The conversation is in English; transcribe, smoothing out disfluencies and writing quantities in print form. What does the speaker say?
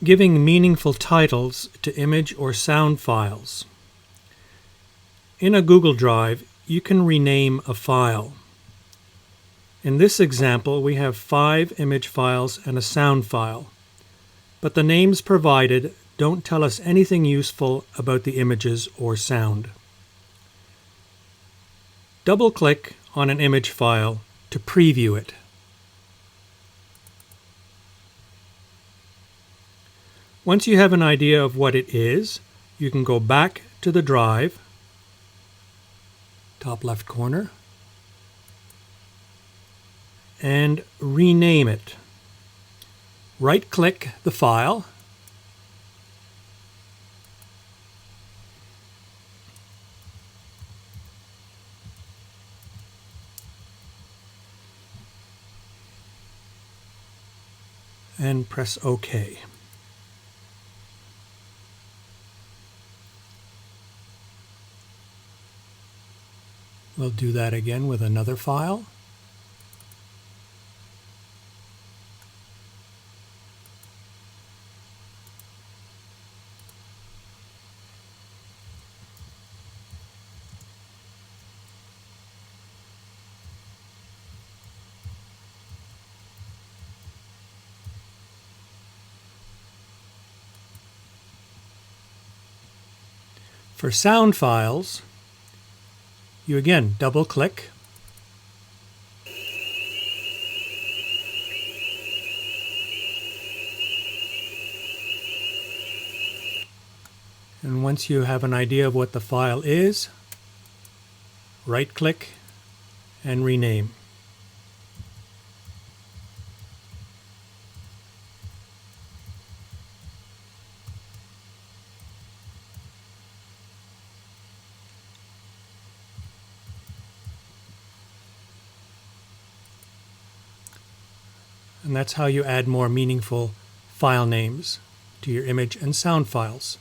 Giving meaningful titles to image or sound files. In a Google Drive, you can rename a file. In this example, we have 5 image files and a sound file, but the names provided don't tell us anything useful about the images or sound. Double-click on an image file to preview it. Once you have an idea of what it is, you can go back to the drive, top left corner, and rename it. Right-click the file, and press OK. We'll do that again with another file. For sound files, you again double-click, and once you have an idea of what the file is, right-click and rename. And that's how you add more meaningful file names to your image and sound files.